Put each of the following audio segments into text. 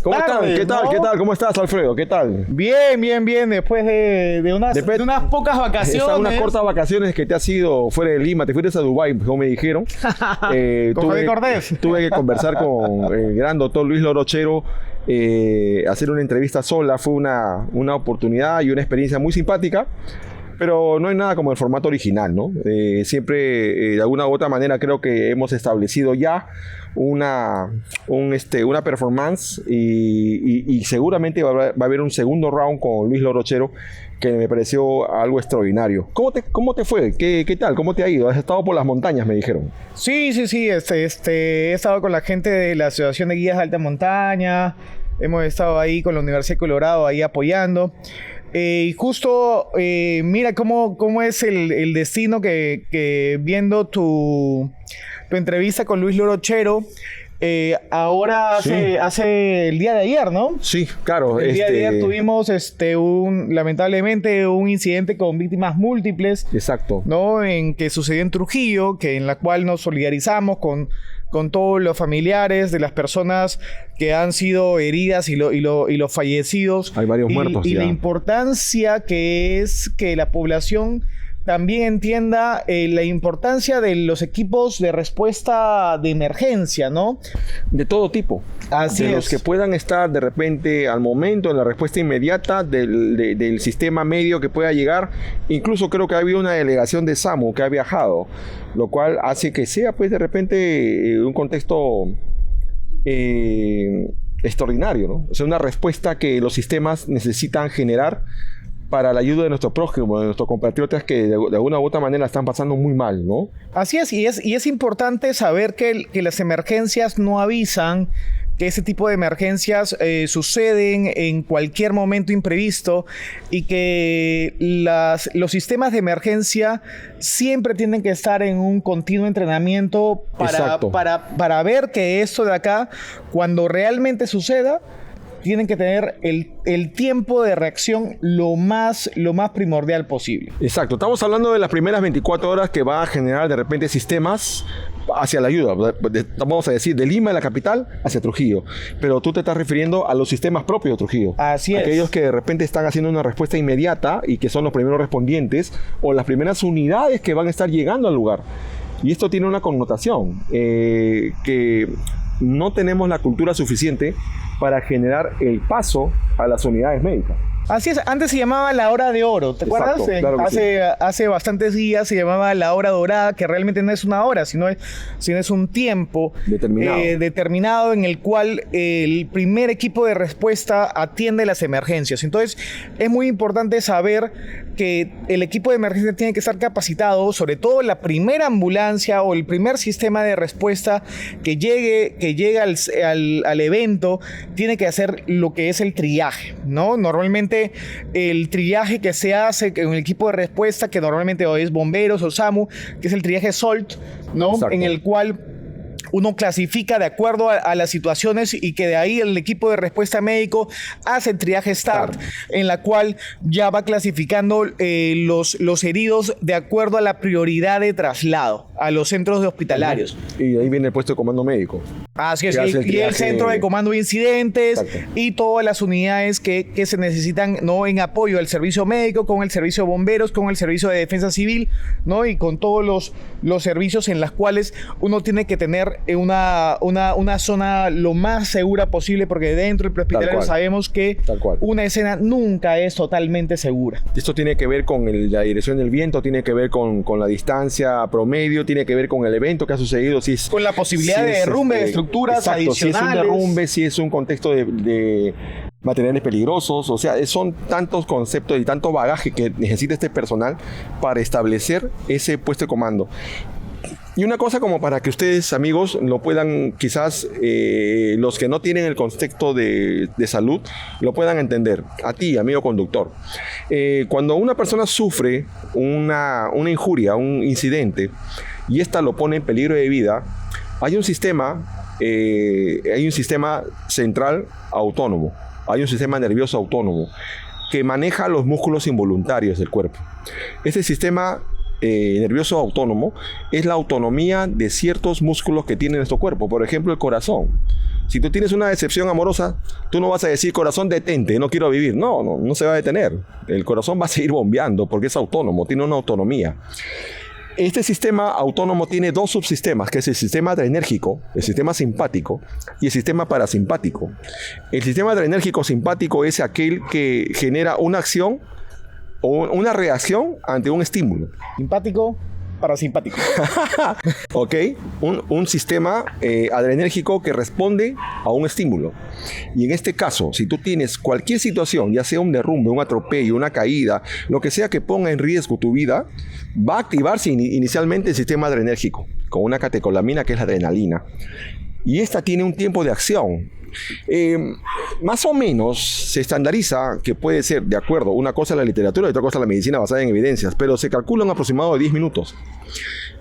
¿Cómo están? tardes, ¿Qué tal? ¿no? ¿Qué tal? ¿Cómo estás, Alfredo? ¿Qué tal? Bien, bien, bien. Después de unas pocas vacaciones. Unas cortas vacaciones que te has ido fuera de Lima, te fuiste a Dubái, como me dijeron. Con Javier Cordés. Tuve que conversar con el gran doctor Luis Lorochero, hacer una entrevista sola. Fue una oportunidad y una experiencia muy simpática. Pero no hay nada como el formato original, ¿no? Siempre, de alguna u otra manera, creo que hemos establecido ya una performance y seguramente va a haber un segundo round con Luis Lorochero que me pareció algo extraordinario. ¿Cómo te fue? ¿Qué tal? ¿Cómo te ha ido? ¿Has estado por las montañas, me dijeron? Sí. He estado con la gente de la Asociación de Guías de Alta Montaña. Hemos estado ahí con la Universidad de Colorado, ahí apoyando. Y justo, mira cómo es el destino que viendo tu entrevista con Luis Lorochero, ahora hace el día de ayer, ¿no? Sí, claro. El día de ayer tuvimos lamentablemente un incidente con víctimas múltiples. Exacto. ¿No? Que sucedió en Trujillo, en la cual nos solidarizamos con todos los familiares de las personas que han sido heridas y los fallecidos. Hay varios muertos y ya. la importancia que es que la población también entienda la importancia de los equipos de respuesta de emergencia, ¿no? De todo tipo. Así de es. los que puedan estar de repente al momento en la respuesta inmediata del sistema medio que pueda llegar. Incluso creo que ha habido una delegación de SAMU que ha viajado, lo cual hace que sea pues de repente un contexto extraordinario, ¿no? O sea, una respuesta que los sistemas necesitan generar para la ayuda de nuestro prójimo, de nuestros compatriotas que de alguna u otra manera están pasando muy mal, ¿no? Así es, y es importante saber que las emergencias no avisan, que ese tipo de emergencias suceden en cualquier momento imprevisto y que los sistemas de emergencia siempre tienen que estar en un continuo entrenamiento para ver que esto de acá, cuando realmente suceda, tienen que tener el tiempo de reacción lo más primordial posible. Exacto. Estamos hablando de las primeras 24 horas que va a generar de repente sistemas hacia la ayuda. Vamos a decir, de Lima, la capital, hacia Trujillo. Pero tú te estás refiriendo a los sistemas propios de Trujillo. Así es. Aquellos que de repente están haciendo una respuesta inmediata y que son los primeros respondientes o las primeras unidades que van a estar llegando al lugar. Y esto tiene una connotación que no tenemos la cultura suficiente para generar el paso a las unidades médicas. Así es, antes se llamaba la hora de oro, ¿te acuerdas? Claro que sí. Hace bastantes días se llamaba la hora dorada, que realmente no es una hora, sino es un tiempo determinado en el cual el primer equipo de respuesta atiende las emergencias. Entonces, es muy importante saber que el equipo de emergencia tiene que estar capacitado, sobre todo la primera ambulancia o el primer sistema de respuesta que llegue al evento, tiene que hacer lo que es el triaje, ¿no? Normalmente el triaje que se hace en el equipo de respuesta, que normalmente o es bomberos o SAMU, que es el triaje SOLT, ¿no? Exacto. En el cual uno clasifica de acuerdo a las situaciones y que de ahí el equipo de respuesta médico hace el triaje START, en la cual ya va clasificando los heridos de acuerdo a la prioridad de traslado a los centros hospitalarios. Y de ahí viene el puesto de comando médico. Así es, y el centro de comando de incidentes. Exacto. Y todas las unidades que se necesitan, ¿no? En apoyo al servicio médico, con el servicio de bomberos, con el servicio de defensa civil, ¿no? Y con todos los servicios en las cuales uno tiene que tener una zona lo más segura posible, porque dentro del prehospitalario sabemos que una escena nunca es totalmente segura. Esto tiene que ver con la dirección del viento, tiene que ver con la distancia promedio, tiene que ver con el evento que ha sucedido, con la posibilidad de derrumbe de estructuras adicionales. Si es un derrumbe, si es un contexto de materiales peligrosos, o sea, son tantos conceptos y tanto bagaje que necesita este personal para establecer ese puesto de comando. Y una cosa como para que ustedes, amigos, lo puedan, quizás los que no tienen el contexto de salud, lo puedan entender. A ti, amigo conductor. Cuando una persona sufre una injuria, un incidente, y esta lo pone en peligro de vida, hay un sistema central autónomo, hay un sistema nervioso autónomo que maneja los músculos involuntarios del cuerpo. Este sistema nervioso autónomo es la autonomía de ciertos músculos que tiene nuestro cuerpo. Por ejemplo, el corazón. Si tú tienes una decepción amorosa, tú no vas a decir, corazón, detente, no quiero vivir. No se va a detener. El corazón va a seguir bombeando porque es autónomo, tiene una autonomía. Este sistema autónomo tiene dos subsistemas, que es el sistema adrenérgico, el sistema simpático y el sistema parasimpático. El sistema adrenérgico simpático es aquel que genera una acción o una reacción ante un estímulo. Simpático, parasimpático. Ok, un sistema adrenérgico que responde a un estímulo. Y en este caso, si tú tienes cualquier situación, ya sea un derrumbe, un atropello, una caída, lo que sea que ponga en riesgo tu vida, va a activarse inicialmente el sistema adrenérgico con una catecolamina que es la adrenalina. Y esta tiene un tiempo de acción. Más o menos se estandariza que puede ser, de acuerdo, una cosa es la literatura y otra cosa es la medicina basada en evidencias, pero se calcula un aproximado de 10 minutos.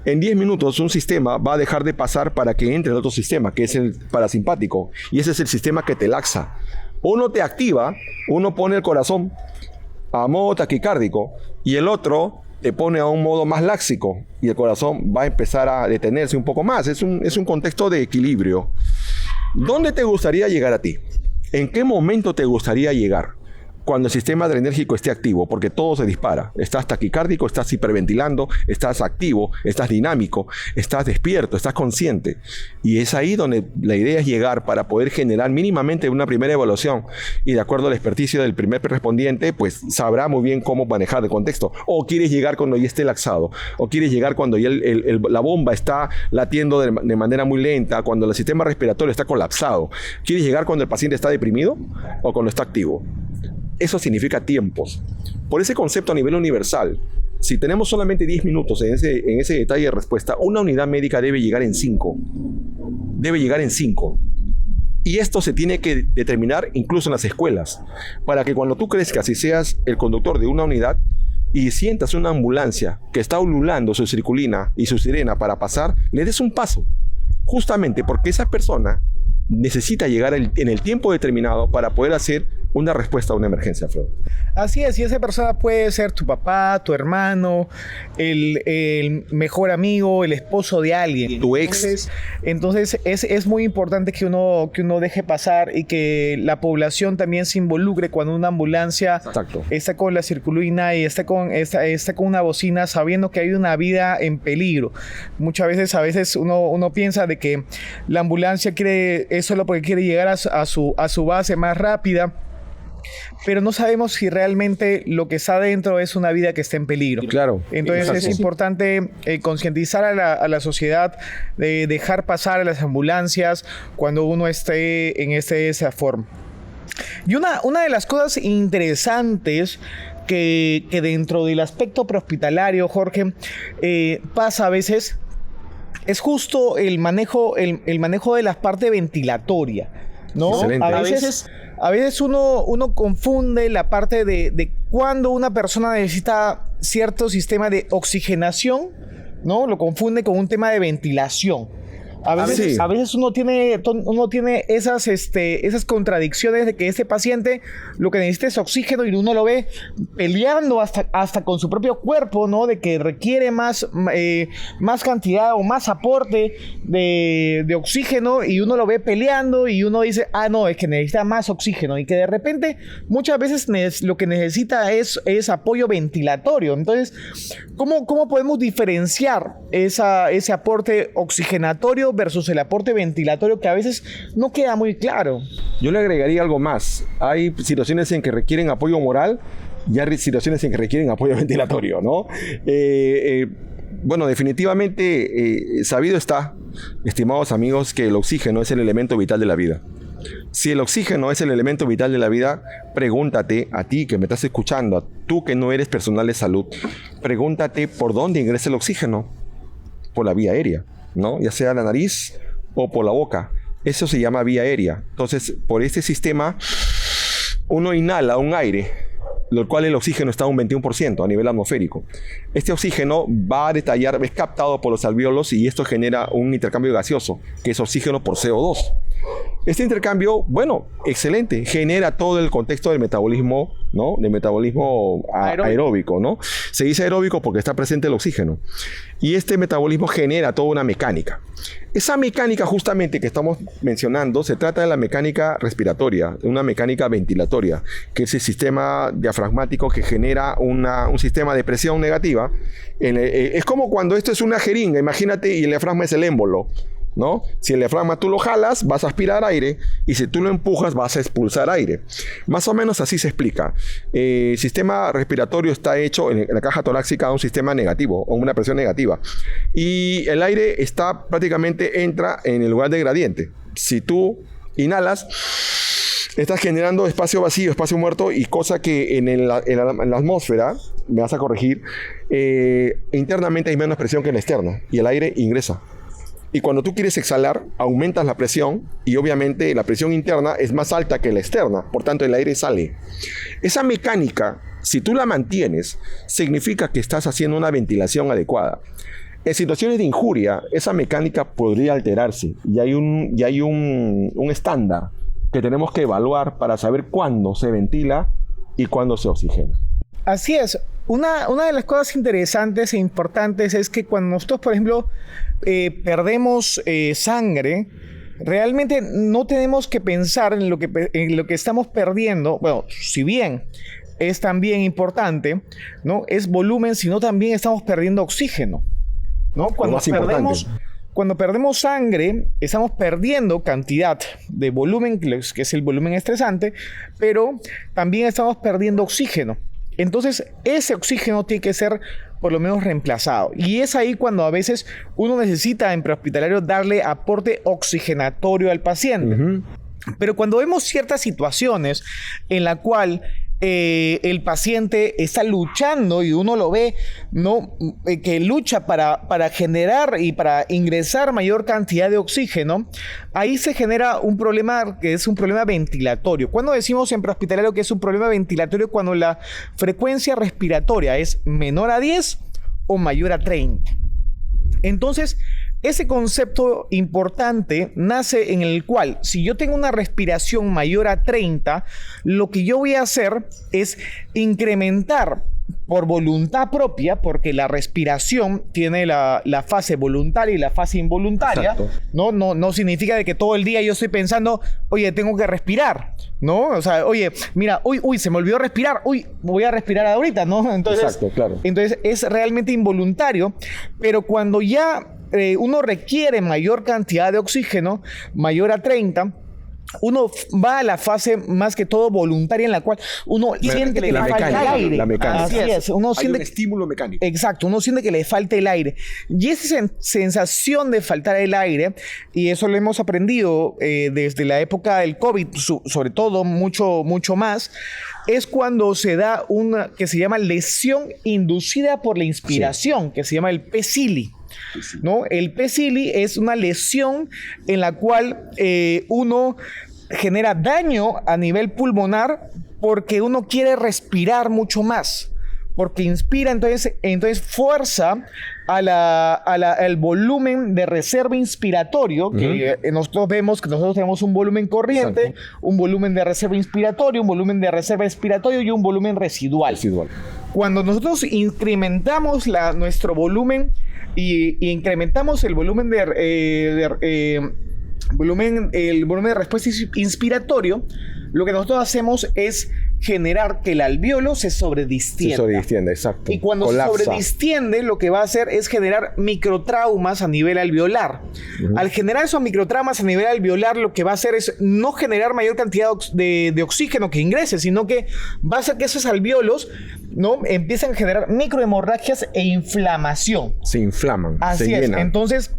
En 10 minutos un sistema va a dejar de pasar para que entre el otro sistema, que es el parasimpático, y ese es el sistema que te laxa. Uno te activa, uno pone el corazón a modo taquicárdico y el otro te pone a un modo más láxico y el corazón va a empezar a detenerse un poco más. Es un contexto de equilibrio. ¿Dónde te gustaría llegar a ti? ¿En qué momento te gustaría llegar? Cuando el sistema adrenérgico esté activo, porque todo se dispara. Estás taquicárdico, estás hiperventilando, estás activo, estás dinámico, estás despierto, estás consciente. Y es ahí donde la idea es llegar para poder generar mínimamente una primera evaluación. Y de acuerdo al experticio del primer respondiente, pues sabrá muy bien cómo manejar el contexto. O quieres llegar cuando ya esté laxado. O quieres llegar cuando ya la bomba está latiendo de manera muy lenta, cuando el sistema respiratorio está colapsado. ¿Quieres llegar cuando el paciente está deprimido o cuando está activo? Eso significa tiempos. Por ese concepto a nivel universal, si tenemos solamente 10 minutos en ese detalle de respuesta, una unidad médica debe llegar en 5. Debe llegar en 5. Y esto se tiene que determinar incluso en las escuelas, para que cuando tú crezcas y seas el conductor de una unidad y sientas una ambulancia que está ululando su circulina y su sirena para pasar, le des un paso. Justamente porque esa persona necesita llegar en el tiempo determinado para poder hacer una respuesta a una emergencia, Alfredo. Así es, y esa persona puede ser tu papá, tu hermano, el mejor amigo, el esposo de alguien. Tu ex. Entonces es muy importante que uno deje pasar y que la población también se involucre cuando una ambulancia está con la circulina y está con una bocina sabiendo que hay una vida en peligro. Muchas veces uno piensa de que la ambulancia es solo porque quiere llegar a su base más rápida, pero no sabemos si realmente lo que está adentro es una vida que está en peligro. Claro. Entonces es importante concientizar a la sociedad de dejar pasar a las ambulancias cuando uno esté en esa forma. Y una de las cosas interesantes que dentro del aspecto prehospitalario, Jorge, pasa a veces, es justo el manejo de la parte ventilatoria, ¿no? Excelente. A veces uno confunde la parte de cuando una persona necesita cierto sistema de oxigenación, ¿no? Lo confunde con un tema de ventilación. A veces uno tiene esas contradicciones de que este paciente lo que necesita es oxígeno y uno lo ve peleando hasta con su propio cuerpo, ¿no? De que requiere más cantidad o más aporte de oxígeno y uno lo ve peleando y uno dice, no, es que necesita más oxígeno y que de repente muchas veces lo que necesita es apoyo ventilatorio. Entonces, ¿cómo podemos diferenciar ese aporte oxigenatorio versus el aporte ventilatorio que a veces no queda muy claro? Yo le agregaría algo más. Hay situaciones en que requieren apoyo moral y hay situaciones en que requieren apoyo ventilatorio, ¿no? Bueno, definitivamente sabido está, estimados amigos, que el oxígeno es el elemento vital de la vida. Si el oxígeno es el elemento vital de la vida, pregúntate a ti que me estás escuchando, a tú que no eres personal de salud, pregúntate por dónde ingresa el oxígeno. Por la vía aérea, ¿no? Ya sea la nariz o por la boca. Eso se llama vía aérea. Entonces, por este sistema, uno inhala un aire, lo cual el oxígeno está a un 21% a nivel atmosférico. Este oxígeno va a detallar, es captado por los alvéolos y esto genera un intercambio gaseoso, que es oxígeno por CO2. Este intercambio, bueno, excelente, genera todo el contexto del metabolismo, ¿no? Del metabolismo aeróbico, ¿no? Se dice aeróbico porque está presente el oxígeno. Y este metabolismo genera toda una mecánica. Esa mecánica justamente que estamos mencionando se trata de la mecánica respiratoria, una mecánica ventilatoria, que es el sistema diafragmático que genera un sistema de presión negativa. Es como cuando esto es una jeringa, imagínate, y el diafragma es el émbolo, ¿no? Si el diafragma tú lo jalas, vas a aspirar aire, y si tú lo empujas, vas a expulsar aire. Más o menos así se explica. El sistema respiratorio está hecho en la caja torácica de un sistema negativo, o una presión negativa. Y el aire prácticamente entra en el lugar de gradiente. Si tú inhalas, estás generando espacio vacío, espacio muerto, y cosa que en la atmósfera, me vas a corregir, internamente hay menos presión que en la externa, y el aire ingresa. Y cuando tú quieres exhalar, aumentas la presión y obviamente la presión interna es más alta que la externa. Por tanto, el aire sale. Esa mecánica, si tú la mantienes, significa que estás haciendo una ventilación adecuada. En situaciones de injuria, esa mecánica podría alterarse. Y hay un estándar que tenemos que evaluar para saber cuándo se ventila y cuándo se oxigena. Así es. Una de las cosas interesantes e importantes es que cuando nosotros, por ejemplo, perdemos sangre, realmente no tenemos que pensar en lo que estamos perdiendo. Bueno, si bien es también importante, ¿no? Es volumen, sino también estamos perdiendo oxígeno, ¿no? Cuando perdemos sangre, estamos perdiendo cantidad de volumen, que es el volumen estresante, pero también estamos perdiendo oxígeno. Entonces, ese oxígeno tiene que ser por lo menos reemplazado. Y es ahí cuando a veces uno necesita en prehospitalario darle aporte oxigenatorio al paciente. Uh-huh. Pero cuando vemos ciertas situaciones en la cual el paciente está luchando y uno lo ve, ¿no? Que lucha para generar y para ingresar mayor cantidad de oxígeno, ahí se genera un problema que es un problema ventilatorio. Cuando decimos en prehospitalario que es un problema ventilatorio, cuando la frecuencia respiratoria es menor a 10 o mayor a 30. Entonces, ese concepto importante nace en el cual, si yo tengo una respiración mayor a 30, lo que yo voy a hacer es incrementar por voluntad propia, porque la respiración tiene la fase voluntaria y la fase involuntaria. No significa de que todo el día yo estoy pensando, oye, tengo que respirar, ¿no? O sea, oye, mira, uy, se me olvidó respirar, voy a respirar ahorita, ¿no? Entonces, claro. Entonces es realmente involuntario, pero cuando ya uno requiere mayor cantidad de oxígeno, mayor a 30, uno va a la fase más que todo voluntaria en la cual uno siente que le falta el aire. La mecánica. Así es. Hay un estímulo mecánico. Exacto. Uno siente que le falta el aire. Y esa sensación de faltar el aire, y eso lo hemos aprendido desde la época del COVID, sobre todo mucho más, es cuando se da una que se llama lesión inducida por la inspiración, que se llama el PCILI. ¿No? El PCILI es una lesión en la cual uno genera daño a nivel pulmonar porque uno quiere respirar mucho más, porque inspira, entonces fuerza al volumen de reserva inspiratorio, que nosotros vemos que nosotros tenemos un volumen corriente, exacto, un volumen de reserva inspiratorio, un volumen de reserva expiratorio y un volumen residual. Cuando nosotros incrementamos nuestro volumen y incrementamos el volumen el volumen de respuesta inspiratorio, lo que nosotros hacemos es generar que el alvéolo se sobredistienda. Se sobredistiende, exacto. Y cuando se sobredistiende, lo que va a hacer es generar microtraumas a nivel alveolar. Al generar esos microtraumas a nivel alveolar, lo que va a hacer es no generar mayor cantidad de oxígeno que ingrese, sino que va a hacer que esos alvéolos, ¿no?, empiecen a generar microhemorragias e inflamación. Se inflaman. Así se es. llenan. Entonces,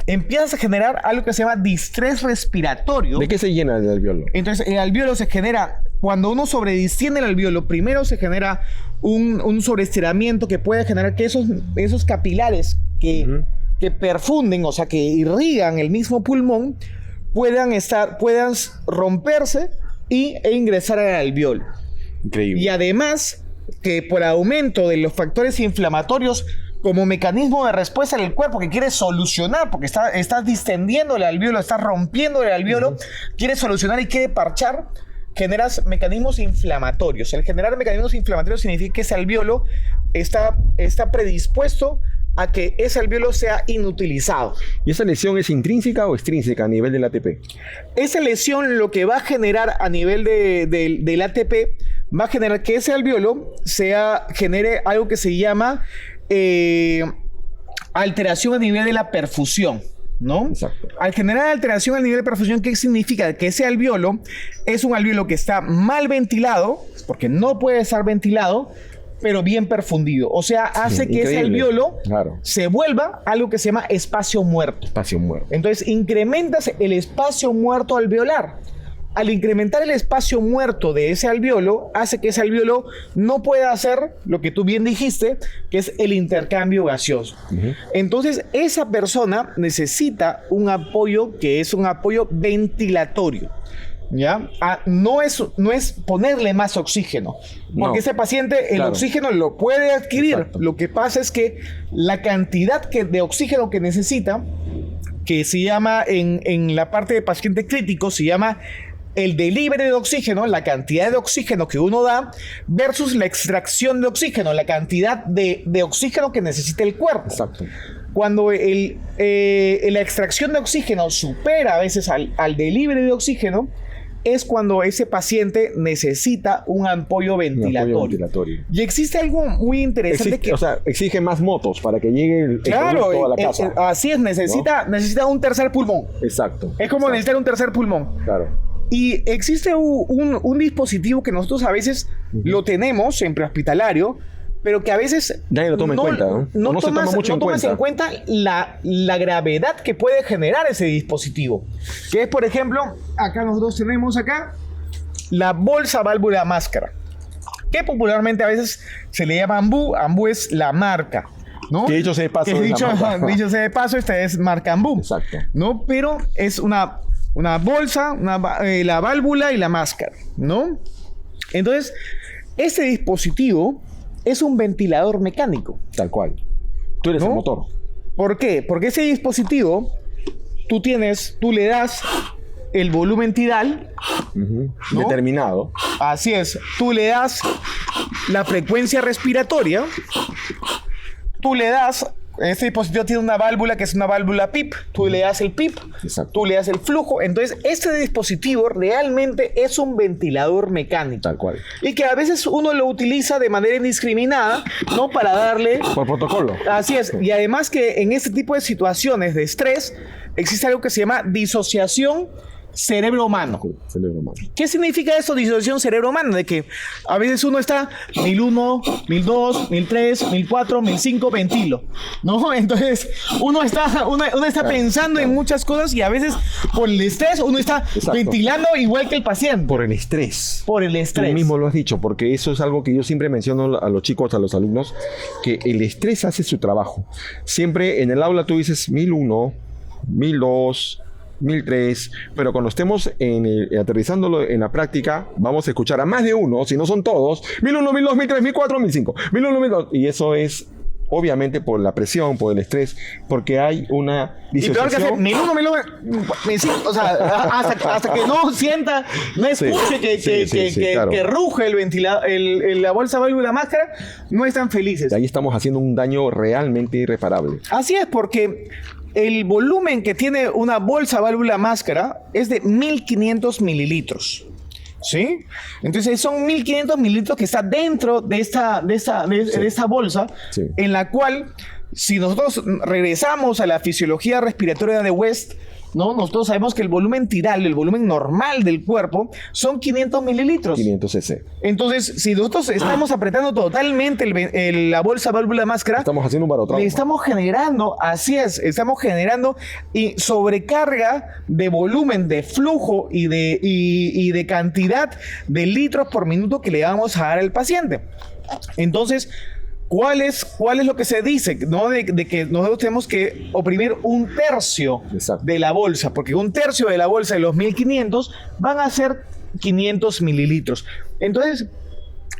empiezas a generar algo que se llama distrés respiratorio. ¿De qué se llena el alvéolo? Entonces, el alvéolo se genera, cuando uno sobredistiende el alvéolo, primero se genera un sobreestiramiento que puede generar que esos capilares que perfunden, o sea, que irrigan el mismo pulmón, puedan romperse e ingresar al alvéolo. Increíble. Y además, que por aumento de los factores inflamatorios como mecanismo de respuesta en el cuerpo que quiere solucionar, porque estás distendiéndole al alvéolo, estás rompiéndole al alvéolo, quiere solucionar y quiere parchar, generas mecanismos inflamatorios. El generar mecanismos inflamatorios significa que ese alvéolo está predispuesto a que ese alvéolo sea inutilizado. ¿Y esa lesión es intrínseca o extrínseca a nivel del ATP? Esa lesión lo que va a generar a nivel del ATP va a generar que ese alvéolo genere algo que se llama alteración a nivel de la perfusión, ¿no? Exacto. Al generar alteración a nivel de perfusión, ¿qué significa? Que ese alvéolo es un alvéolo que está mal ventilado, porque no puede estar ventilado, pero bien perfundido. O sea, hace que ese alvéolo se vuelva algo que se llama espacio muerto. Espacio muerto. Entonces, incrementas el espacio muerto alveolar. Al incrementar el espacio muerto de ese alvéolo, hace que ese alvéolo no pueda hacer lo que tú bien dijiste, que es el intercambio gaseoso. Entonces, esa persona necesita un apoyo que es un apoyo ventilatorio. ¿Ya? No es ponerle más oxígeno, porque ese paciente el oxígeno lo puede adquirir. Exacto. Lo que pasa es que la cantidad de oxígeno que necesita, que se llama en la parte de paciente crítico, se llama el delivery de oxígeno, la cantidad de oxígeno que uno da, versus la extracción de oxígeno, la cantidad de oxígeno que necesita el cuerpo. Exacto. Cuando la extracción de oxígeno supera a veces al delivery de oxígeno, es cuando ese paciente necesita un apoyo ventilatorio. Y existe algo muy interesante o sea, exige más motos para que llegue el producto a la casa. Así es, necesita un tercer pulmón. Exacto. Es como necesitar un tercer pulmón. Claro. Y existe un dispositivo que nosotros a veces lo tenemos en prehospitalario, pero que a veces nadie lo toma en cuenta, ¿no? No se toma mucho en cuenta. No tomas en cuenta la gravedad que puede generar ese dispositivo. Que es, por ejemplo, acá nosotros tenemos la bolsa válvula máscara, que popularmente a veces se le llama AMBU. AMBU es la marca, ¿no? Que dicho sea de paso, dicho sea de paso, esta es marca AMBU. Exacto. ¿No? Pero es una bolsa, la válvula y la máscara, ¿no? Entonces, este dispositivo es un ventilador mecánico. Tal cual. Tú eres el motor. ¿Por qué? Porque ese dispositivo, tú le das el volumen tidal, ¿no? Determinado. Así es. Tú le das la frecuencia respiratoria. Tú le das... Este dispositivo tiene una válvula que es una válvula PIP. Tú le das el PIP. Exacto. Tú le das el flujo. Entonces, este dispositivo realmente es un ventilador mecánico. Tal cual. Y que a veces uno lo utiliza de manera indiscriminada, ¿no? Para darle... Por protocolo. Así es. Y además que en este tipo de situaciones de estrés existe algo que se llama disociación cerebro-humano. ¿Qué significa eso, disociación cerebro-humano? De que a veces uno está 1001, 1002, 1003, 1004, 1005, ventilo, ¿no? Entonces uno está pensando en muchas cosas y a veces por el estrés uno está ventilando igual que el paciente. Por el estrés. Por el estrés. Tú mismo lo has dicho, porque eso es algo que yo siempre menciono a los chicos, a los alumnos, que el estrés hace su trabajo. Siempre en el aula tú dices 1001, 1002... 1003, pero cuando estemos aterrizándolo en la práctica, vamos a escuchar a más de uno, si no son todos, 1001, 1002, 1003, 1004, 1005, 1001, 1002, y eso es obviamente por la presión, por el estrés, porque hay una disociación. Y peor que hacer, o sea, hasta que no sienta, no escuche que ruge el ventilador, la bolsa válvula máscara, no están felices. Y ahí estamos haciendo un daño realmente irreparable. Así es, porque el volumen que tiene una bolsa válvula máscara es de 1500 mililitros. ¿Sí? Entonces son 1500 mililitros que está dentro de esta bolsa, en la cual, si nosotros regresamos a la fisiología respiratoria de West, ¿no? Nosotros sabemos que el volumen tidal, el volumen normal del cuerpo, son 500 mililitros. 500 cc. Entonces, si nosotros estamos apretando totalmente la bolsa válvula máscara, estamos haciendo un barotrauma. Estamos generando, así es, estamos generando sobrecarga de volumen, de flujo y de cantidad de litros por minuto que le vamos a dar al paciente. Entonces, ¿cuál es lo que se dice? ¿No? De que nosotros tenemos que oprimir un tercio de la bolsa, porque un tercio de la bolsa de los 1500 van a ser 500 mililitros. Entonces,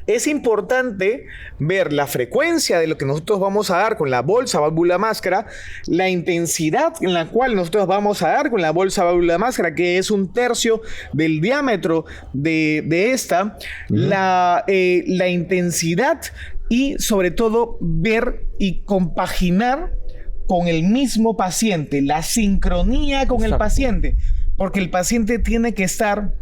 es importante ver la frecuencia de lo que nosotros vamos a dar con la bolsa, válvula, máscara, la intensidad en la cual nosotros vamos a dar con la bolsa, válvula, máscara, que es 1/3 del diámetro de esta, la intensidad y sobre todo ver y compaginar con el mismo paciente, la sincronía con el paciente, porque el paciente tiene que estar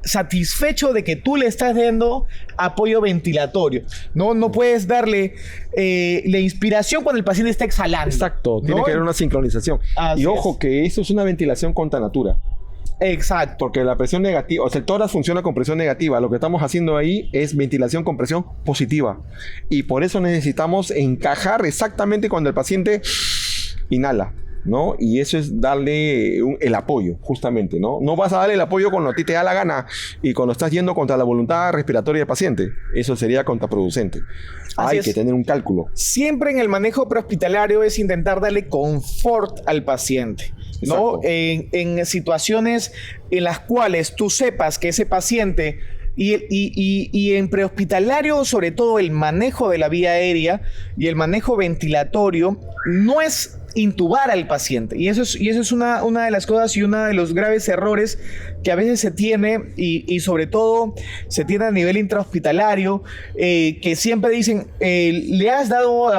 satisfecho de que tú le estás dando apoyo ventilatorio. No puedes darle la inspiración cuando el paciente está exhalando. Exacto, tiene que haber una sincronización. Y ojo que esto es una ventilación contra natura. Exacto. Porque la presión negativa, o sea, el tórax funciona con presión negativa. Lo que estamos haciendo ahí es ventilación con presión positiva. Y por eso necesitamos encajar exactamente cuando el paciente inhala, ¿no? Y eso es darle el apoyo, justamente, ¿no? No vas a darle el apoyo cuando a ti te da la gana y cuando estás yendo contra la voluntad respiratoria del paciente. Eso sería contraproducente. Hay que tener un cálculo. Siempre en el manejo prehospitalario es intentar darle confort al paciente, ¿no? En situaciones en las cuales tú sepas que ese paciente y en prehospitalario, sobre todo el manejo de la vía aérea y el manejo ventilatorio, no es intubar al paciente. Y eso es una de las cosas y uno de los graves errores que a veces se tiene y sobre todo se tiene a nivel intrahospitalario, que siempre dicen, ¿le has dado el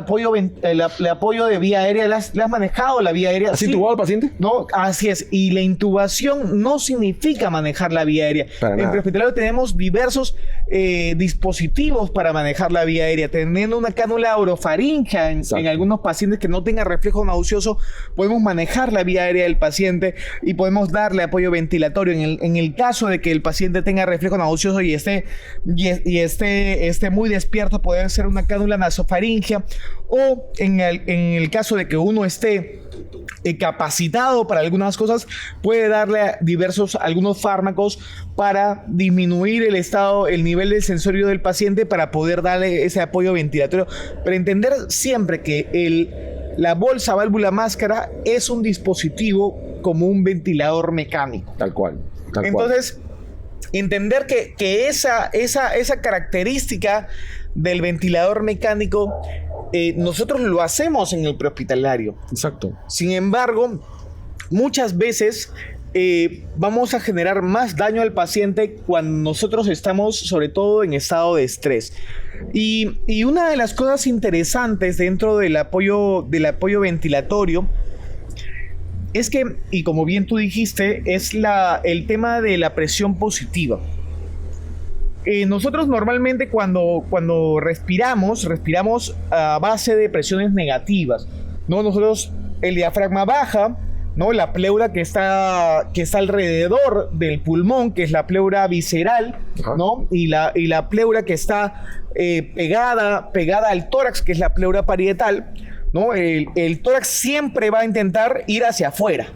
apoyo de vía aérea? ¿Le has manejado la vía aérea? ¿Has intubado al paciente? No, así es. Y la intubación no significa manejar la vía aérea. En prehospitalario tenemos diversos dispositivos para manejar la vía aérea. Teniendo una cánula orofaringea en algunos pacientes que no tengan reflejo nauseoso, podemos manejar la vía aérea del paciente y podemos darle apoyo ventilatorio. En el caso de que el paciente tenga reflejo nauseoso y esté muy despierto, puede ser una cánula nasofaringea, o en el caso de que uno esté capacitado para algunas cosas, puede darle algunos fármacos para disminuir el nivel del sensorio del paciente para poder darle ese apoyo ventilatorio. Pero entender siempre que la bolsa, válvula, máscara es un dispositivo como un ventilador mecánico. Tal cual. Entonces, entender que esa característica del ventilador mecánico, nosotros lo hacemos en el prehospitalario. Exacto. Sin embargo, muchas veces vamos a generar más daño al paciente cuando nosotros estamos, sobre todo, en estado de estrés. Y una de las cosas interesantes dentro del apoyo ventilatorio es que, y como bien tú dijiste, es el tema de la presión positiva. Nosotros normalmente cuando respiramos a base de presiones negativas, ¿no? Nosotros, el diafragma baja, ¿no? La pleura que está alrededor del pulmón, que es la pleura visceral, ¿no? Y la pleura que está pegada al tórax, que es la pleura parietal, ¿no? El tórax siempre va a intentar ir hacia afuera.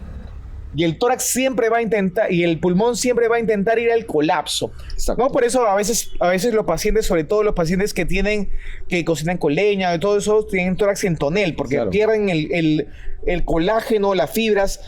Y el tórax siempre va a intentar, y el pulmón siempre va a intentar ir al colapso. ¿No? Por eso a veces los pacientes, sobre todo los pacientes que cocinan con leña y todo eso, tienen tórax en tonel, porque pierden el colágeno, las fibras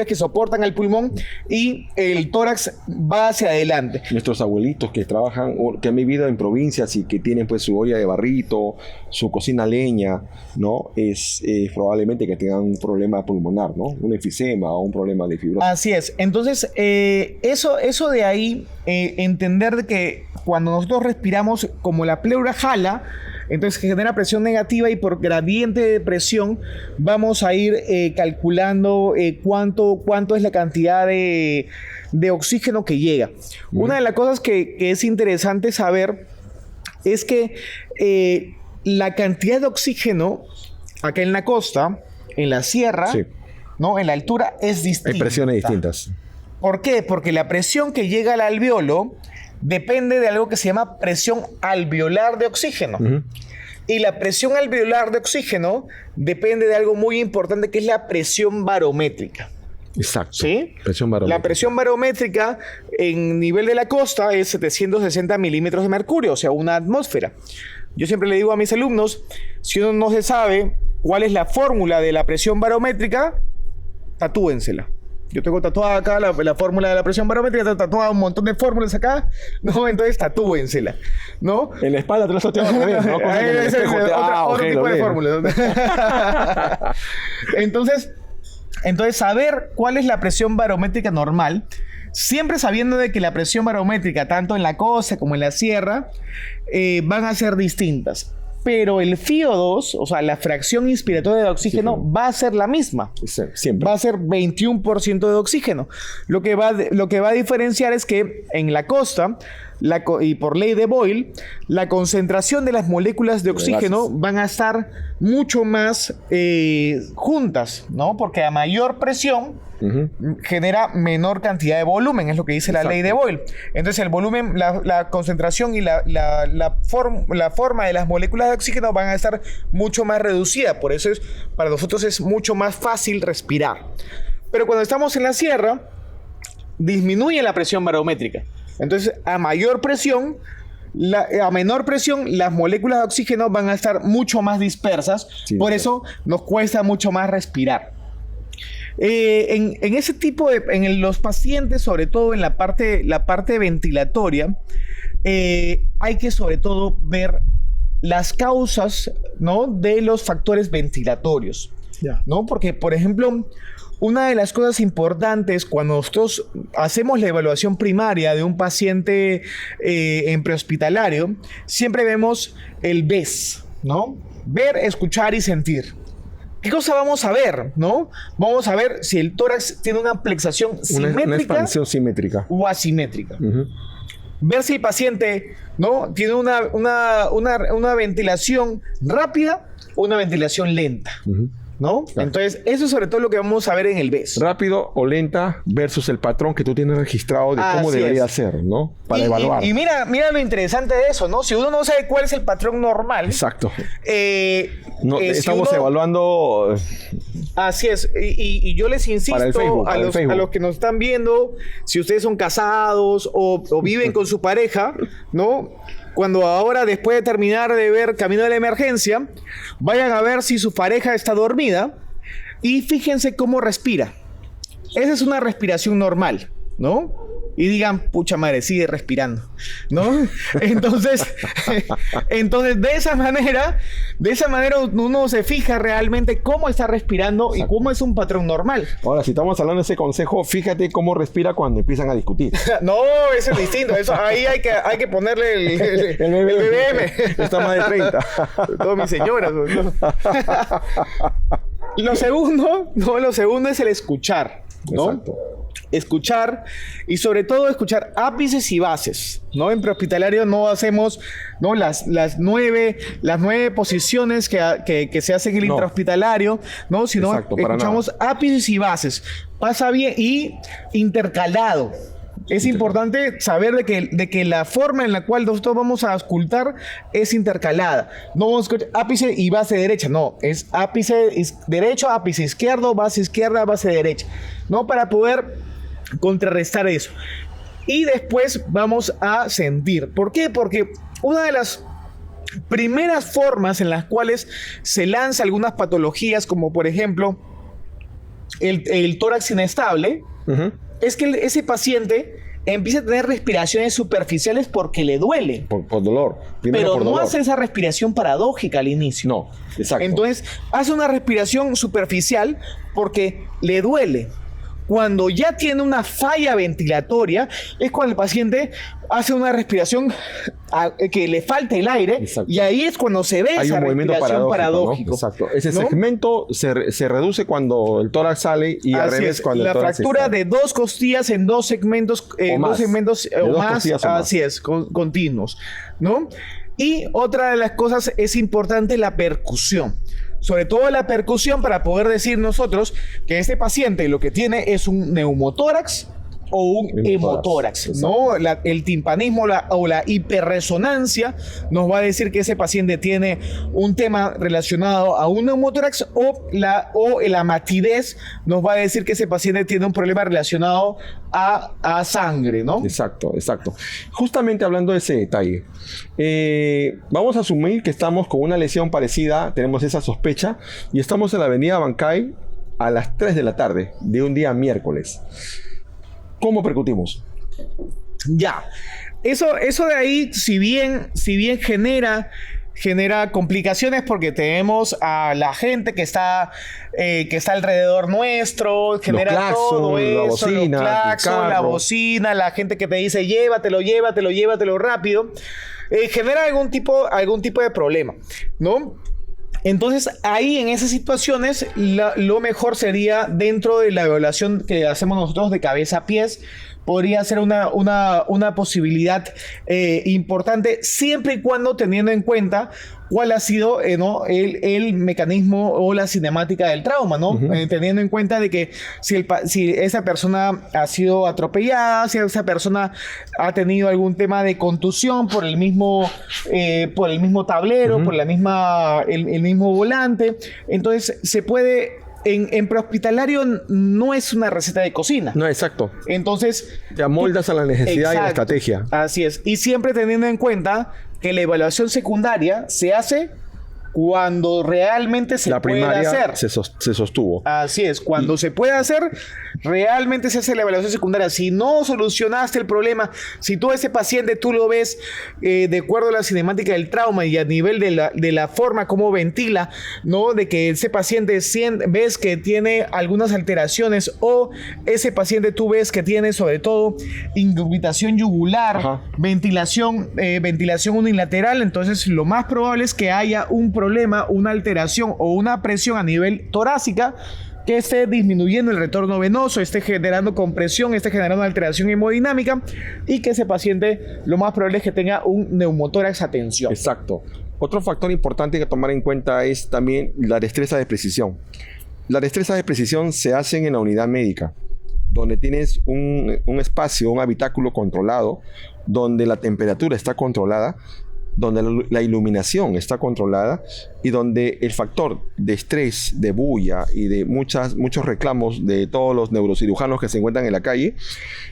que soportan al pulmón, y el tórax va hacia adelante. Nuestros abuelitos que trabajan, que han vivido en provincias y que tienen pues su olla de barrito, su cocina a leña, ¿no? Es probablemente que tengan un problema pulmonar, ¿no? Un enfisema o un problema de fibrosis. Así es. Entonces, eso de ahí, entender de que cuando nosotros respiramos, como la pleura jala, entonces genera presión negativa, y por gradiente de presión vamos a ir calculando cuánto es la cantidad de oxígeno que llega. Una de las cosas que es interesante saber es que la cantidad de oxígeno acá en la costa, en la sierra, ¿no? En la altura es distinta. Hay presiones distintas. ¿Por qué? Porque la presión que llega al alveolo depende de algo que se llama presión alveolar de oxígeno. Y la presión alveolar de oxígeno depende de algo muy importante, que es la presión barométrica. Exacto. ¿Sí? Presión barométrica. La presión barométrica en nivel de la costa es 760 milímetros de mercurio, o sea, una atmósfera. Yo siempre le digo a mis alumnos, si uno no se sabe cuál es la fórmula de la presión barométrica, tatúensela. Yo tengo tatuada acá la fórmula de la presión barométrica, tengo tatuada un montón de fórmulas acá, ¿no? Entonces tatúensela, ¿no? En la espalda te lo has tatuado también, ¿no? Otro tipo de fórmulas. Entonces, saber cuál es la presión barométrica normal, siempre sabiendo de que la presión barométrica, tanto en la costa como en la sierra, van a ser distintas. Pero el FiO2, o sea, la fracción inspiratoria de oxígeno, va a ser la misma. Siempre. Va a ser 21% de oxígeno. Lo que va a diferenciar es que en la costa, y por ley de Boyle, la concentración de las moléculas de oxígeno van a estar mucho más juntas, ¿no? Porque a mayor presión genera menor cantidad de volumen, es lo que dice la ley de Boyle. Entonces el volumen, la concentración y la forma de las moléculas de oxígeno van a estar mucho más reducida. Por eso para nosotros es mucho más fácil respirar. Pero cuando estamos en la sierra, disminuye la presión barométrica. Entonces, a mayor presión, a menor presión, las moléculas de oxígeno van a estar mucho más dispersas. Por eso nos cuesta mucho más respirar. En ese tipo en los pacientes, sobre todo en la parte ventilatoria, hay que sobre todo ver las causas, ¿no?, de los factores ventilatorios, ¿no? Porque, por ejemplo, una de las cosas importantes cuando nosotros hacemos la evaluación primaria de un paciente en prehospitalario, siempre vemos el VES, ¿no? Ver, escuchar y sentir. ¿Qué cosa vamos a ver, no? Vamos a ver si el tórax tiene una plexación simétrica, una expansión simétrica o asimétrica. Ver si el paciente, ¿no?, tiene una ventilación rápida o una ventilación lenta. ¿No? Claro. Entonces, eso es sobre todo lo que vamos a ver en el VES. Rápido o lenta versus el patrón que tú tienes registrado de cómo debería ser, ¿no? Para evaluar. Y mira lo interesante de eso, ¿no? Si uno no sabe cuál es el patrón normal. Exacto. Estamos evaluando. Así es. Y yo les insisto a los que nos están viendo, si ustedes son casados o viven con su pareja, ¿no? Cuando ahora, después de terminar de ver Camino de la Emergencia, vayan a ver si su pareja está dormida y fíjense cómo respira. Esa es una respiración normal, ¿no? Y digan, pucha madre, sigue respirando, ¿no? Entonces, de esa manera uno se fija realmente cómo está respirando. Exacto. Y cómo es un patrón normal. Ahora, si estamos hablando de ese consejo, fíjate cómo respira cuando empiezan a discutir. No, eso es distinto. Eso, ahí hay que ponerle el BBM. Está más de 30. Todas mis señoras. Lo segundo es el escuchar, ¿no? Exacto. Escuchar, y sobre todo escuchar ápices y bases, ¿no? En prehospitalario no hacemos, ¿no?, las 9 posiciones que se hacen en el intrahospitalario, ¿no? Sino escuchamos ápices y bases. Pasa bien, y intercalado. Es importante saber de que la forma en la cual nosotros vamos a auscultar es intercalada. No vamos a escuchar ápice y base derecha, no. Es ápice derecho, ápice izquierdo, base derecha, ¿no? Para poder contrarrestar eso. Y después vamos a sentir. ¿Por qué? Porque una de las primeras formas en las cuales se lanza algunas patologías, como por ejemplo el tórax inestable, es que ese paciente empieza a tener respiraciones superficiales porque le duele. Por dolor. Pero no hace esa respiración paradójica al inicio. No, exacto. Entonces, hace una respiración superficial porque le duele. Cuando ya tiene una falla ventilatoria, es cuando el paciente hace una respiración que le falta el aire. Exacto. Y ahí es cuando se ve esa respiración paradójica, ¿no? Exacto. Ese segmento se reduce cuando el tórax sale y al revés cuando el tórax fractura sale. De 2 costillas en 2 segmentos, o más, así es, continuos, ¿no? Y otra de las cosas es importante, la percusión. Sobre todo la percusión, para poder decir nosotros que este paciente lo que tiene es un neumotórax o un hemotórax, ¿no? El timpanismo o la hiperresonancia nos va a decir que ese paciente tiene un tema relacionado a un neumotórax, o la matidez nos va a decir que ese paciente tiene un problema relacionado a sangre, ¿no? Exacto. Justamente hablando de ese detalle, vamos a asumir que estamos con una lesión parecida, tenemos esa sospecha, y estamos en la avenida Bancay, a las 3 de la tarde de un día miércoles. ¿Cómo percutimos? Ya. Eso de ahí, si bien genera complicaciones porque tenemos a la gente que está alrededor nuestro, genera los claxon, todo eso, la bocina, los claxon, la bocina, la gente que te dice llévatelo rápido, genera algún tipo de problema, ¿no? Entonces, ahí en esas situaciones, lo mejor sería, dentro de la evaluación que hacemos nosotros de cabeza a pies, podría ser una posibilidad importante, siempre y cuando teniendo en cuenta cuál ha sido el mecanismo o la cinemática del trauma, ¿no? Teniendo en cuenta de que si esa persona ha sido atropellada, si esa persona ha tenido algún tema de contusión por el mismo tablero, por el mismo volante, entonces se puede... En prehospitalario no es una receta de cocina. No, exacto. Entonces... te amoldas a la necesidad y a la estrategia. Así es. Y siempre teniendo en cuenta que la evaluación secundaria se hace cuando realmente se puede hacer. Se sostuvo. Así es. Cuando se puede hacer, realmente se hace la evaluación secundaria. Si no solucionaste el problema, si tú a ese paciente tú lo ves de acuerdo a la cinemática del trauma y a nivel de la forma como ventila, ¿no? De que ese paciente ves que tiene algunas alteraciones, o ese paciente tú ves que tiene sobre todo ingurgitación yugular, ventilación unilateral, entonces lo más probable es que haya un problema, una alteración o una presión a nivel torácica que esté disminuyendo el retorno venoso, esté generando compresión, esté generando alteración hemodinámica, y que ese paciente lo más probable es que tenga un neumotórax a tensión. Exacto. Otro factor importante que tomar en cuenta es también la destreza de precisión. Las destrezas de precisión se hacen en la unidad médica, donde tienes un espacio, un habitáculo controlado, donde la temperatura está controlada, donde la iluminación está controlada y donde el factor de estrés, de bulla y de muchos reclamos de todos los neurocirujanos que se encuentran en la calle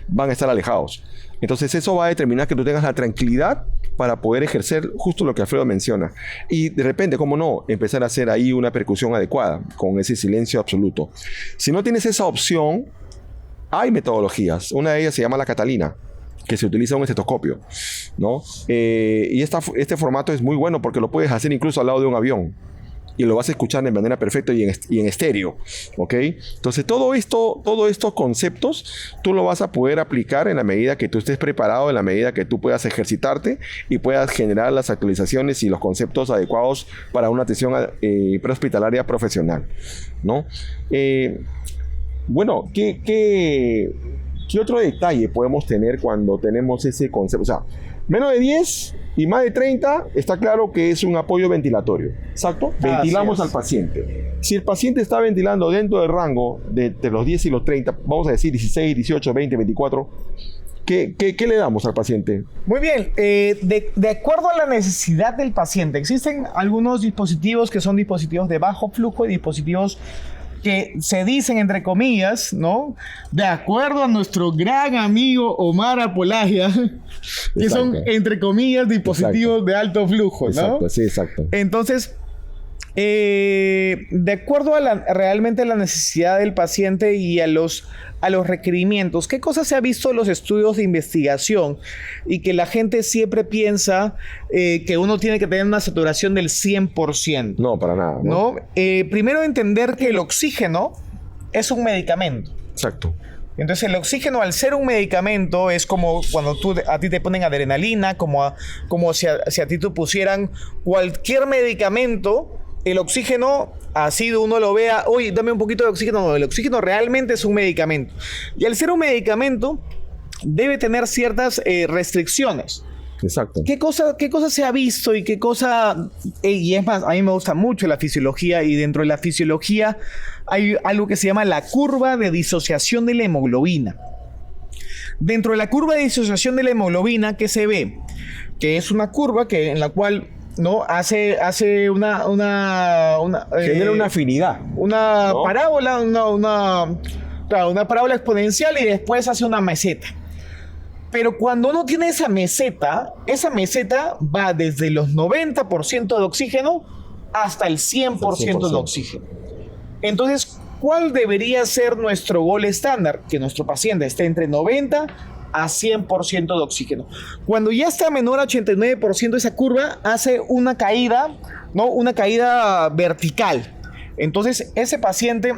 van a estar alejados. Entonces eso va a determinar que tú tengas la tranquilidad para poder ejercer justo lo que Alfredo menciona. Y de repente, ¿cómo no?, empezar a hacer ahí una percusión adecuada con ese silencio absoluto. Si no tienes esa opción, hay metodologías. Una de ellas se llama la Catalina, que se utiliza un estetoscopio, ¿no? Y este formato es muy bueno porque lo puedes hacer incluso al lado de un avión y lo vas a escuchar de manera perfecta y en estéreo, ¿ok? Entonces todos estos conceptos tú lo vas a poder aplicar en la medida que tú estés preparado, en la medida que tú puedas ejercitarte y puedas generar las actualizaciones y los conceptos adecuados para una atención prehospitalaria profesional, ¿no? Bueno, ¿qué otro detalle podemos tener cuando tenemos ese concepto? O sea, menos de 10 y más de 30, está claro que es un apoyo ventilatorio. ¿Exacto? Ventilamos al paciente. Si el paciente está ventilando dentro del rango de los 10 y los 30, vamos a decir 16, 18, 20, 24, ¿qué le damos al paciente? Muy bien. De acuerdo a la necesidad del paciente, existen algunos dispositivos que son dispositivos de bajo flujo y dispositivos que se dicen, entre comillas, ¿no?, de acuerdo a nuestro gran amigo Omar Apolagia, que son, entre comillas, dispositivos de alto flujo, ¿no? Exacto, sí, exacto. Entonces, de acuerdo a realmente a la necesidad del paciente y a los requerimientos, ¿qué cosas se ha visto en los estudios de investigación y que la gente siempre piensa que uno tiene que tener una saturación del 100%? No, para nada. ¿No? Primero, entender que el oxígeno es un medicamento. Exacto. Entonces, el oxígeno, al ser un medicamento, es como cuando a ti te ponen adrenalina, como si a ti te pusieran cualquier medicamento. El oxígeno, así uno lo vea, oye, dame un poquito de oxígeno. No, el oxígeno realmente es un medicamento. Y al ser un medicamento, debe tener ciertas restricciones. Exacto. ¿Qué cosa se ha visto y qué cosa? Y es más, a mí me gusta mucho la fisiología, y dentro de la fisiología hay algo que se llama la curva de disociación de la hemoglobina. Dentro de la curva de disociación de la hemoglobina, ¿qué se ve? Que es una curva en la cual, ¿no?, hace una genera una afinidad, una, ¿no?, parábola, una parábola exponencial, y después hace una meseta. Pero cuando uno tiene esa meseta va desde los 90% de oxígeno hasta el 100% de oxígeno. Entonces, ¿cuál debería ser nuestro gol estándar? Que nuestro paciente esté entre 90 a 100% de oxígeno. Cuando ya está menor a 89%, esa curva hace una caída, ¿no? Una caída vertical. Entonces, ese paciente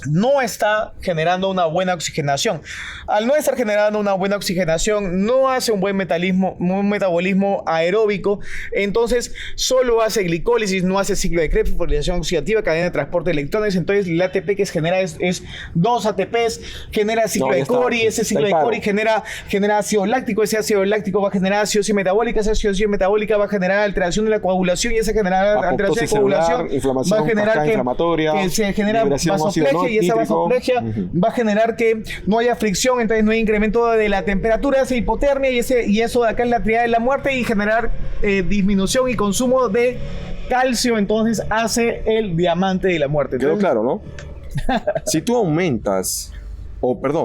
no está generando una buena oxigenación. Al no estar generando una buena oxigenación, no hace un buen metabolismo aeróbico, entonces solo hace glicólisis, no hace ciclo de Krebs, fosforilación oxidativa, cadena de transporte de electrones. Entonces el ATP que genera es 2 ATPs, genera ciclo de Cori, ese ciclo de Cori genera ácido láctico, ese ácido láctico va a generar acidosis metabólica, esa acidosis metabólica va a generar alteración de la coagulación, y esa alteración de coagulación va a generar que se genera vasoplegia, y esa vasoplegia va a generar que no haya fricción, entonces no hay incremento de la temperatura, hace hipotermia, y eso de acá es la triada de la muerte, y generar disminución y consumo de calcio, entonces hace el diamante de la muerte. Quedó claro, ¿no? Si tú aumentas,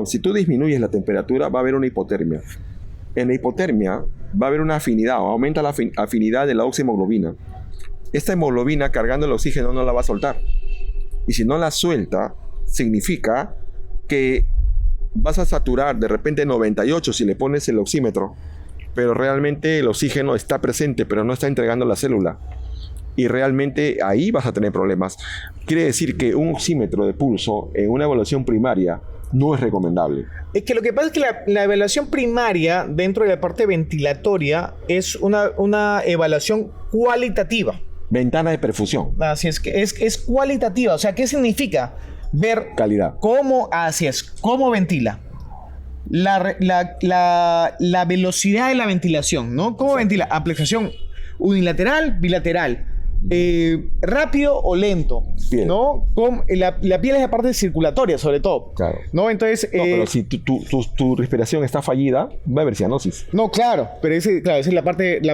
si tú disminuyes la temperatura, va a haber una hipotermia. En la hipotermia va a haber una afinidad, aumenta la afinidad de la oxihemoglobina. Esta hemoglobina, cargando el oxígeno, no la va a soltar. Y si no la suelta, significa que vas a saturar de repente 98 si le pones el oxímetro, pero realmente el oxígeno está presente, pero no está entregando la célula. Y realmente ahí vas a tener problemas. Quiere decir que un oxímetro de pulso en una evaluación primaria no es recomendable. Es que lo que pasa es que la evaluación primaria dentro de la parte ventilatoria es una evaluación cualitativa. Ventana de perfusión. Así es, que es cualitativa. O sea, ¿qué significa? Ver calidad. Cómo ventila. La velocidad de la ventilación, ¿no? ¿Cómo ventila? Amplificación unilateral, bilateral. Rápido o lento, piel. ¿No? La piel es la parte circulatoria, sobre todo. Claro. ¿No? Entonces, pero si tu respiración está fallida, va a haber cianosis. No, claro, pero esa es la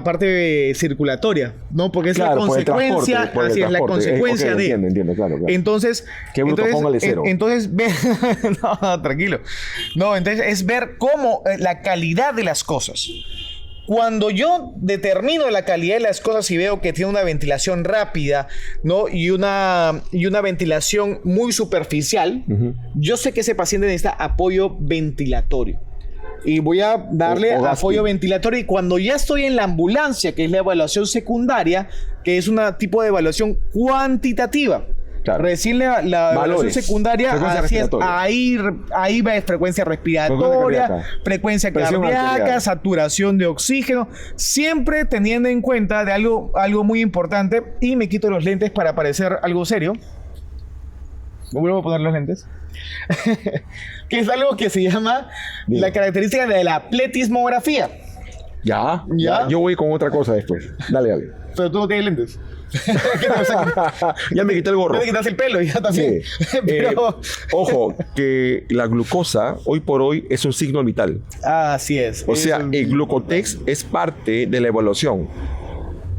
parte circulatoria, ¿no? Porque es la consecuencia, así es la consecuencia de. Entiendo, claro. Entonces, qué bruto, póngale cero. Entonces, no, tranquilo. No, entonces es ver cómo la calidad de las cosas. Cuando yo determino la calidad de las cosas y veo que tiene una ventilación rápida, ¿no? y una ventilación muy superficial, yo sé que ese paciente necesita apoyo ventilatorio. Y voy a darle apoyo ventilatorio. Y cuando ya estoy en la ambulancia, que es la evaluación secundaria, que es un tipo de evaluación cuantitativa. Claro. Recién la evaluación secundaria, así es, ahí va frecuencia respiratoria, frecuencia cardíaca, saturación de oxígeno, siempre teniendo en cuenta de algo muy importante. Y me quito los lentes para parecer algo serio. ¿Me vuelvo a poner los lentes? Que es algo que se llama la característica de la pletismografía. Ya. Yo voy con otra cosa después. Dale. Pero tú no tienes lentes. Ya me quité el gorro. Ya te quitas el pelo, ya también. Sí. Pero... ojo, que la glucosa hoy por hoy es un signo vital. Así es. O sea, el glucotex es parte de la evaluación.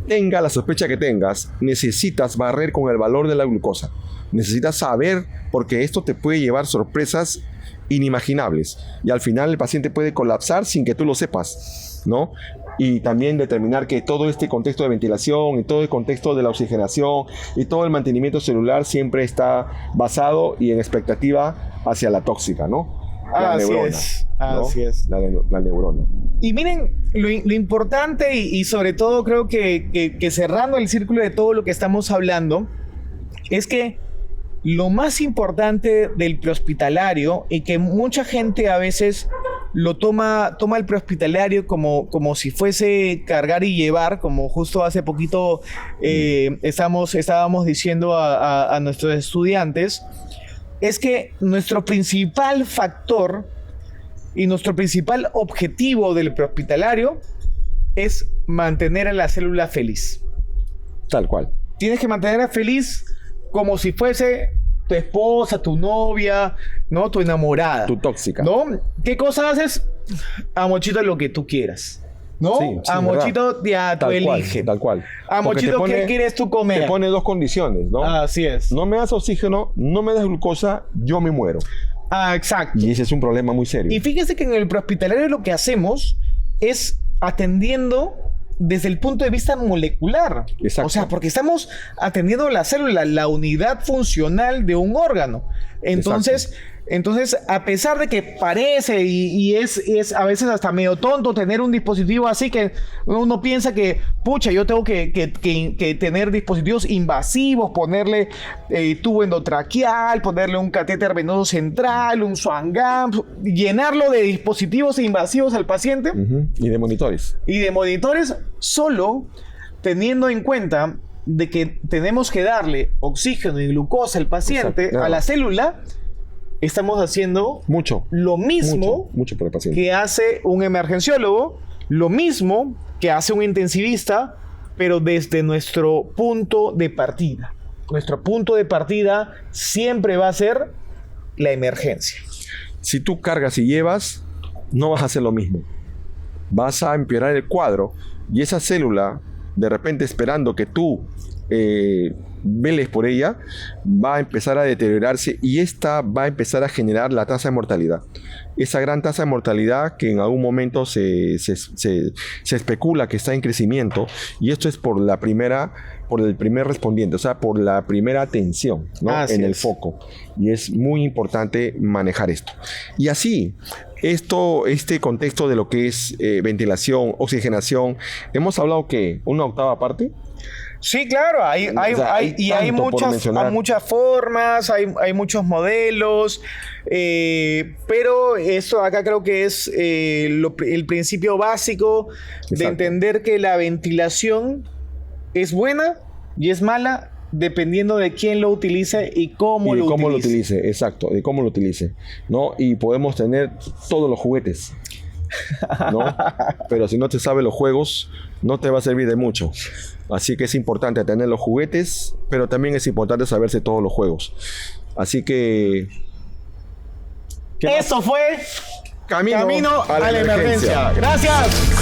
Tenga la sospecha que tengas, necesitas barrer con el valor de la glucosa. Necesitas saber, porque esto te puede llevar sorpresas inimaginables. Y al final el paciente puede colapsar sin que tú lo sepas, ¿no? Y también determinar que todo este contexto de ventilación y todo el contexto de la oxigenación y todo el mantenimiento celular siempre está basado y en expectativa hacia la tóxica, ¿no? La neurona, así es. La neurona. Y miren, lo importante y sobre todo creo que cerrando el círculo de todo lo que estamos hablando, es que lo más importante del prehospitalario, y que mucha gente a veces lo toma el prehospitalario como si fuese cargar y llevar, como justo hace poquito estábamos diciendo a nuestros estudiantes, es que nuestro principal factor y nuestro principal objetivo del prehospitalario es mantener a la célula feliz. Tal cual. Tienes que mantenerla feliz como si fuese tu esposa, tu novia, ¿no? Tu enamorada. Tu tóxica. ¿No? ¿Qué cosa haces? Amochito, lo que tú quieras. ¿No? Sí, Amochito, ya tú eliges. Tal cual. Amochito, ¿qué quieres tú comer? Te pone dos condiciones, ¿no? Así es. No me das oxígeno, no me das glucosa, yo me muero. Exacto. Y ese es un problema muy serio. Y fíjense que en el prehospitalario lo que hacemos es atendiendo desde el punto de vista molecular. Exacto. O sea, porque estamos atendiendo la célula, la unidad funcional de un órgano. Entonces, a pesar de que parece y es a veces hasta medio tonto tener un dispositivo así, que uno piensa que, pucha, yo tengo que tener dispositivos invasivos, ponerle tubo endotraqueal, ponerle un catéter venoso central, un Swan Gump, llenarlo de dispositivos invasivos al paciente. Y de monitores. Y de monitores solo teniendo en cuenta de que tenemos que darle oxígeno y glucosa al paciente, a la célula. Estamos haciendo lo mismo mucho por el paciente. Que hace un emergenciólogo, lo mismo que hace un intensivista, pero desde nuestro punto de partida. Nuestro punto de partida siempre va a ser la emergencia. Si tú cargas y llevas, no vas a hacer lo mismo. Vas a empeorar el cuadro y esa célula, de repente esperando que tú veles por ella, va a empezar a deteriorarse y esta va a empezar a generar la tasa de mortalidad. Esa gran tasa de mortalidad que en algún momento se especula que está en crecimiento, y esto es por el primer respondiente, o sea, por la primera atención, ¿no? En el foco. Y es muy importante manejar esto. Y así, este contexto de lo que es ventilación, oxigenación, hemos hablado que una octava parte. Sí, claro, hay muchas formas, hay muchos modelos, pero esto acá creo que es el principio básico de entender que la ventilación es buena y es mala dependiendo de quién lo utilice y cómo lo utilice. Exacto, de cómo lo utilice, ¿no? Y podemos tener todos los juguetes, ¿no? Pero si no te sabes los juegos, no te va a servir de mucho. Así que es importante tener los juguetes, pero también es importante saberse todos los juegos. Así que... Esto fue Camino a la Emergencia. Gracias.